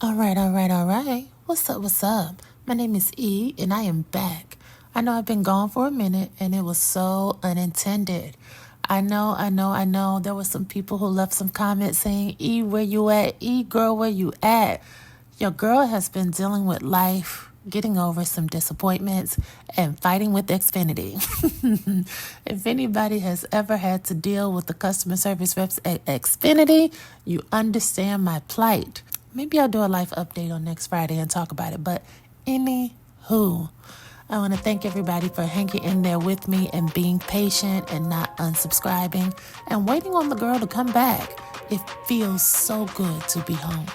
All right. What's up? My name is E, and I am back. I know I've been gone for a minute, and it was so unintended. I know. There were some people who left some comments saying, E, where you at? E, girl, where you at? Your girl has been dealing with life, getting over some disappointments, and fighting with Xfinity. If anybody has ever had to deal with the customer service reps at Xfinity, you understand my plight. Maybe I'll do a life update on next Friday and talk about it. But anywho, I want to thank everybody for hanging in there with me and being patient and not unsubscribing and waiting on the girl to come back. It feels so good to be home.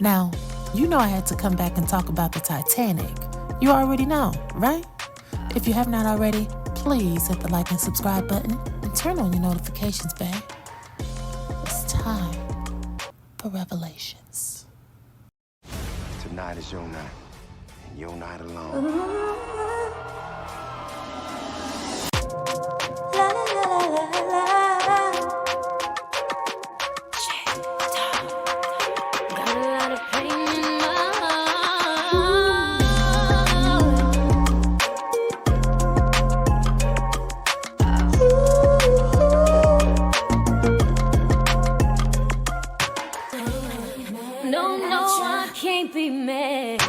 Now, you know I had to come back and talk about the Titanic. You already know, right? If you have not already, please hit the like and subscribe button and turn on your notifications, babe. It's time for revelations. Tonight is your night, and your night alone. No, I can't be mad.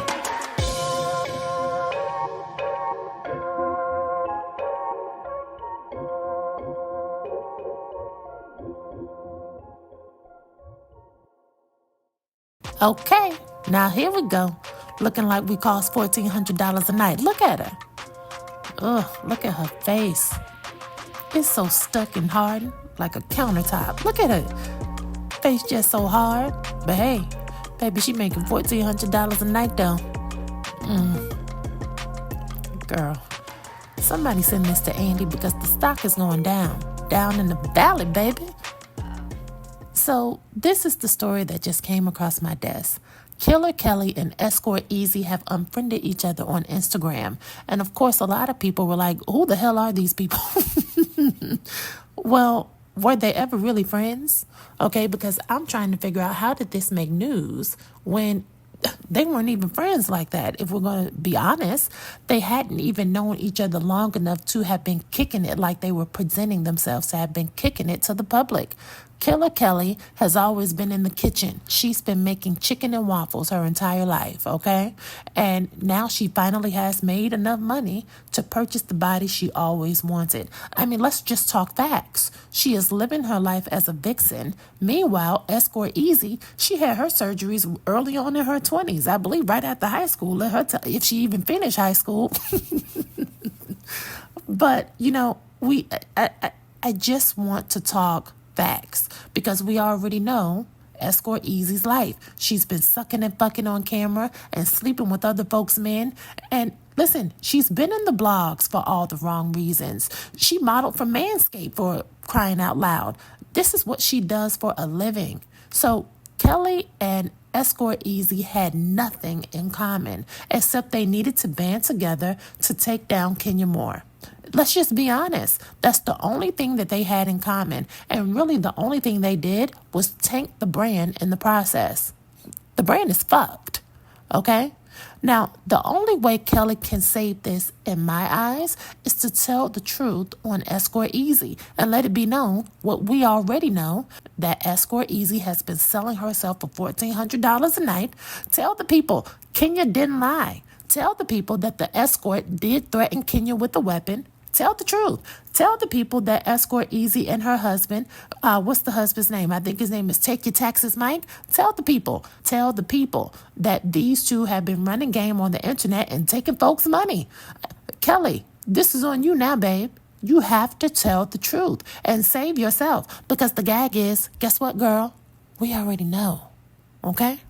Okay, now here we go. Looking like we cost $1,400 a night. Look at her. Ugh, look at her face. It's so stuck and hardened, like a countertop. Look at her. Face just so hard. But hey, baby, she making $1,400 a night though. Girl, somebody send this to Andy because the stock is going down. Down in the valley, baby. So this is the story that just came across my desk. Killer Kelly and Escort Easy have unfriended each other on Instagram. And of course, a lot of people were like, who the hell are these people? Well, were they ever really friends? Okay, because I'm trying to figure out how did this make news when they weren't even friends like that. If we're going to be honest, they hadn't even known each other long enough to have been kicking it like they were presenting themselves to have been kicking it to the public. Killer Kelly has always been in the kitchen. She's been making chicken and waffles her entire life, okay? And now she finally has made enough money to purchase the body she always wanted. I mean, let's just talk facts. She is living her life as a vixen. Meanwhile, Escort Easy, she had her surgeries early on in her 20s. I believe right after high school. Let her if she even finished high school. But, you know, I just want to talk facts because we already know Escort Easy's life. She's been sucking and fucking on camera and sleeping with other folks' men. And listen, she's been in the blogs for all the wrong reasons. She modeled for Manscaped for crying out loud. This is what she does for a living. So Kelly and Escort Easy had nothing in common except they needed to band together to take down Kenya Moore. Let's just be honest. That's the only thing that they had in common. And really the only thing they did was tank the brand in the process. The brand is fucked. Okay? Now, the only way Kelly can save this, in my eyes, is to tell the truth on Escort Easy and let it be known what we already know, that Escort Easy has been selling herself for $1,400 a night. Tell the people Kenya didn't lie. Tell the people that the escort did threaten Kenya with a weapon. Tell the truth. Tell the people that Escort Easy and her husband, what's the husband's name? I think his name is Take Your Taxes Mike. Tell the people that these two have been running game on the internet and taking folks' money. Kelly, this is on you now, babe. You have to tell the truth and save yourself because the gag is, guess what, girl? We already know. Okay?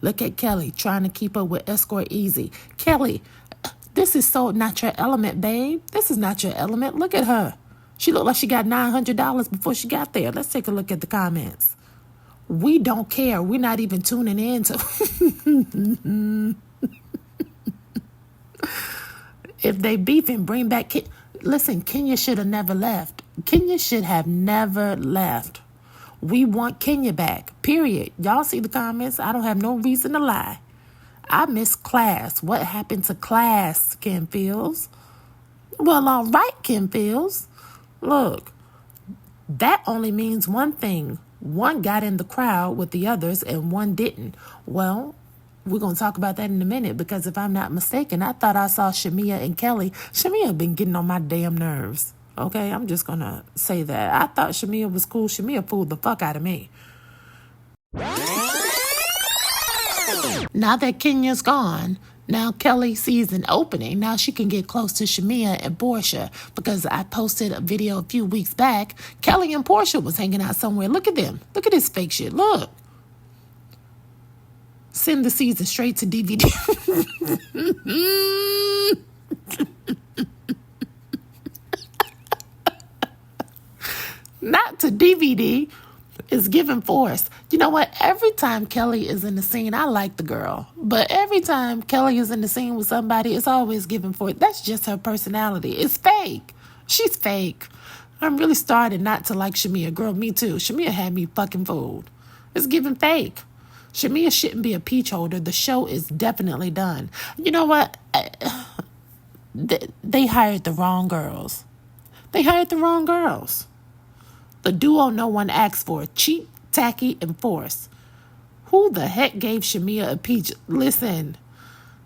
Look at Kelly trying to keep up with Escort Easy. Kelly, this is so not your element, babe. This is not your element. Look at her. She looked like she got $900 before she got there. Let's take a look at the comments. We don't care. We're not even tuning in to. If they beefing, bring back. Listen, Kenya should have never left. Kenya should have never left. We want Kenya back. Period. Y'all see the comments? I don't have no reason to lie. I miss class. What happened to class, Kim Fields? Well, all right, Kim Fields. Look, that only means one thing. One got in the crowd with the others and one didn't. Well, we're going to talk about that in a minute because if I'm not mistaken, I thought I saw Shamia and Kelly. Shamia been getting on my damn nerves. Okay, I'm just going to say that. I thought Shamia was cool. Shamia fooled the fuck out of me. Now that Kenya's gone, now Kelly sees an opening. Now she can get close to Shamia and Portia because I posted a video a few weeks back. Kelly and Portia was hanging out somewhere. Look at them. Look at this fake shit. Look. Send the season straight to DVD. Not to DVD. It's giving force. You know what? Every time Kelly is in the scene, I like the girl. But every time Kelly is in the scene with somebody, it's always giving force. That's just her personality. It's fake. She's fake. I'm really starting not to like Shamia. Girl, me too. Shamia had me fucking fooled. It's giving fake. Shamia shouldn't be a peach holder. The show is definitely done. You know what? They hired the wrong girls. They hired the wrong girls. The duo no one asked for. Cheap, tacky, and forced. Who the heck gave Shamia a peach? Listen,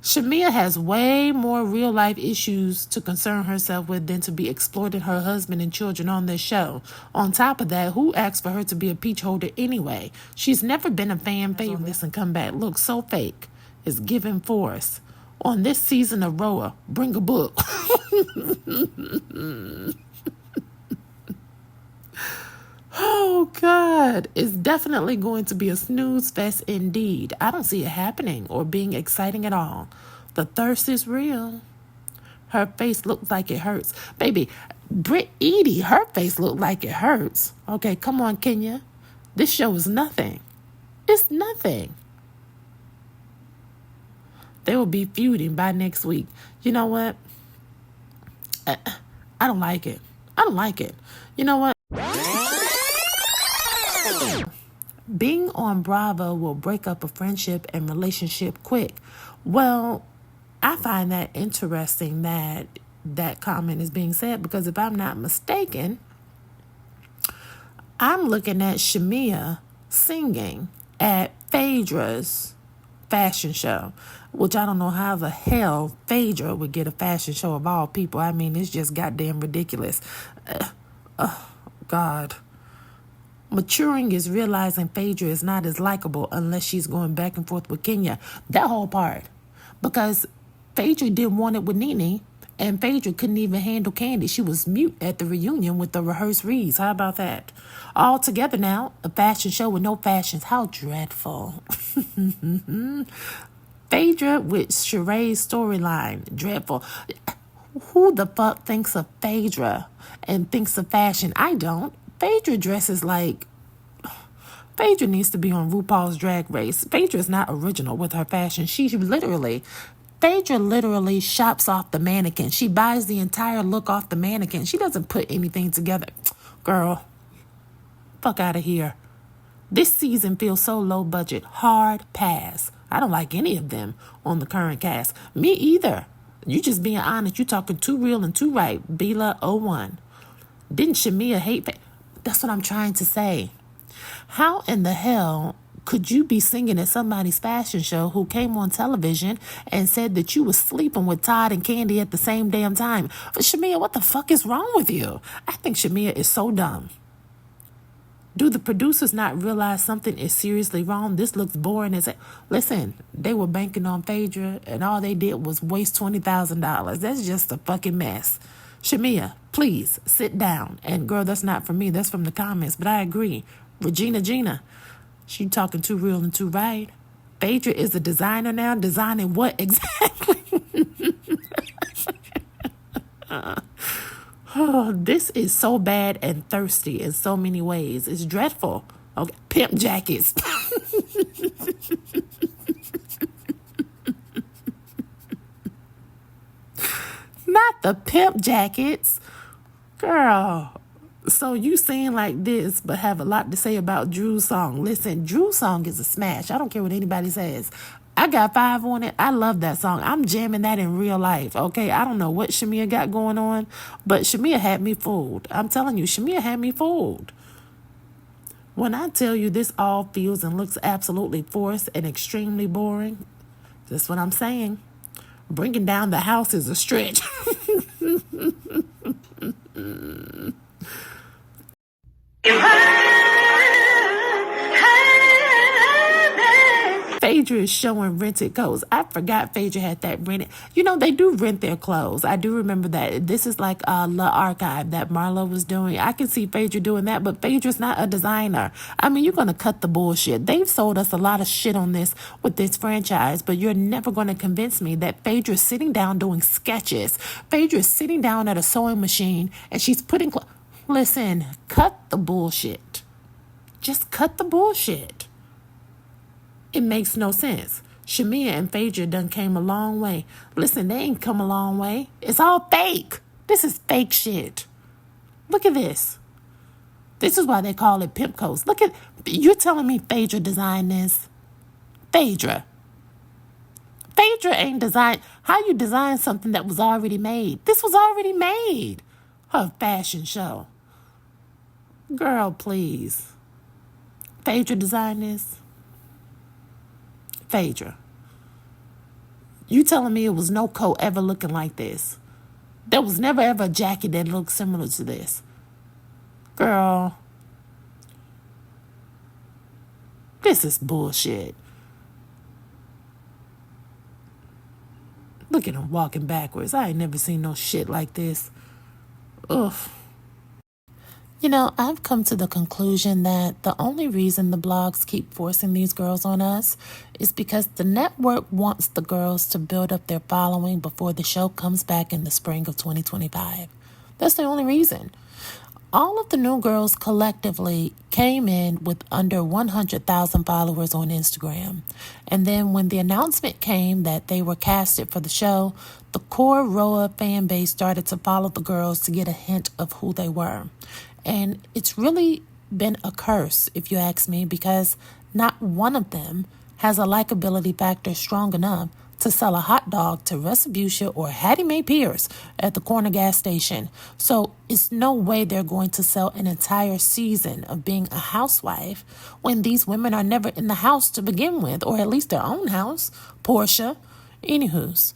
Shamia has way more real-life issues to concern herself with than to be exploiting her husband and children on this show. On top of that, who asked for her to be a peach holder anyway? She's never been a fan favorite. Listen, come back. Look, so fake. It's giving force. On this season of Roa, bring a book. Oh, God. It's definitely going to be a snooze fest indeed. I don't see it happening or being exciting at all. The thirst is real. Her face looks like it hurts. Baby, Britt Edie, her face looked like it hurts. Okay, come on, Kenya. This show is nothing. It's nothing. They will be feuding by next week. You know what? I don't like it. I don't like it. You know what? Being on Bravo will break up a friendship and relationship quick. Well, I find that interesting that that comment is being said because if I'm not mistaken, I'm looking at Shamia singing at Phaedra's fashion show, which I don't know how the hell Phaedra would get a fashion show of all people. I mean, it's just goddamn ridiculous. God. Maturing is realizing Phaedra is not as likable unless she's going back and forth with Kenya. That whole part. Because Phaedra didn't want it with Nene, and Phaedra couldn't even handle Candy. She was mute at the reunion with the rehearsed reads. How about that? All together now, a fashion show with no fashions. How dreadful. Phaedra with Sheree's storyline. Dreadful. Who the fuck thinks of Phaedra and thinks of fashion? I don't. Phaedra dresses like... Phaedra needs to be on RuPaul's Drag Race. Phaedra is not original with her fashion. Phaedra literally shops off the mannequin. She buys the entire look off the mannequin. She doesn't put anything together. Girl, fuck out of here. This season feels so low budget. Hard pass. I don't like any of them on the current cast. Me either. You just being honest. You talking too real and too right. Bila 01. Didn't Shamia hate... That's what I'm trying to say. How in the hell could you be singing at somebody's fashion show who came on television and said that you was sleeping with Todd and Candy at the same damn time? Shamia, what the fuck is wrong with you? I think Shamia is so dumb. Do the producers not realize something is seriously wrong? This looks boring as... Listen, they were banking on Phaedra and all they did was waste $20,000. That's just a fucking mess. Shamia, please sit down. And girl, that's not from me. That's from the comments. But I agree. Regina Gina, she talking too real and too right. Phaedra is a designer now. Designing what exactly? Oh, this is so bad and thirsty in so many ways. It's dreadful. Okay, pimp jackets. Not the pimp jackets. Girl, So you sing like this, but have a lot to say about Drew's song. Listen, Drew's song is a smash. I don't care what anybody says. I got 5 on it. I love that song. I'm jamming that in real life, okay? I don't know what Shamia got going on, but Shamia had me fooled. I'm telling you, Shamia had me fooled. When I tell you this all feels and looks absolutely forced and extremely boring, that's what I'm saying. Bringing down the house is a stretch. Phaedra is showing rented clothes. I forgot Phaedra had that rented. You know, they do rent their clothes. I do remember that. This is like La Archive that Marlo was doing. I can see Phaedra doing that, but Phaedra's not a designer. I mean, you're going to cut the bullshit. They've sold us a lot of shit on this with this franchise, but you're never going to convince me that Phaedra's sitting down doing sketches. Phaedra's sitting down at a sewing machine and she's putting... Listen, cut the bullshit. Just cut the bullshit. It makes no sense. Shamia and Phaedra done came a long way. Listen, they ain't come a long way. It's all fake. This is fake shit. Look at this. This is why they call it pimp coats. Look at, you're telling me Phaedra designed this? Phaedra ain't designed. How you design something that was already made? This was already made. Her fashion show. Girl, please. Phaedra designed this? Phaedra, you telling me it was no coat ever looking like this? There was never ever a jacket that looked similar to this. Girl, this is bullshit. Look at him walking backwards. I ain't never seen no shit like this. Ugh. You know, I've come to the conclusion that the only reason the blogs keep forcing these girls on us is because the network wants the girls to build up their following before the show comes back in the spring of 2025. That's the only reason. All of the new girls collectively came in with under 100,000 followers on Instagram. And then when the announcement came that they were casted for the show, the core Roa fan base started to follow the girls to get a hint of who they were. And it's really been a curse, if you ask me, because not one of them has a likability factor strong enough to sell a hot dog to Respucia or Hattie Mae Pierce at the corner gas station. So it's no way they're going to sell an entire season of being a housewife when these women are never in the house to begin with, or at least their own house. Portia, anywho's.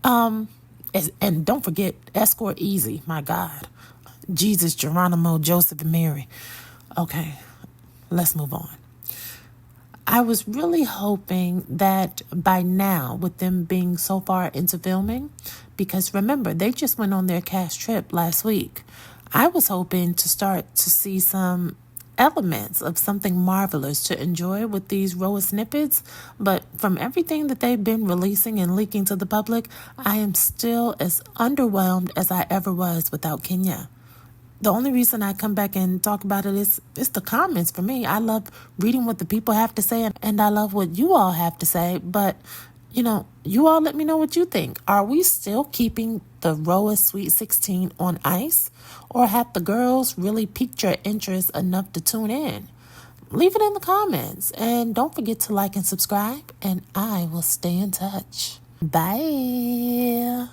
And don't forget Escort Easy, my God. Jesus, Geronimo, Joseph, and Mary. Okay, let's move on. I was really hoping that by now, with them being so far into filming, because remember, they just went on their cast trip last week, I was hoping to start to see some elements of something marvelous to enjoy with these Roa snippets, but from everything that they've been releasing and leaking to the public, I am still as underwhelmed as I ever was without Kenya. The only reason I come back and talk about it is it's the comments for me. I love reading what the people have to say, and I love what you all have to say. But, you know, you all let me know what you think. Are we still keeping the Roa Sweet 16 on ice? Or have the girls really piqued your interest enough to tune in? Leave it in the comments. And don't forget to like and subscribe. And I will stay in touch. Bye.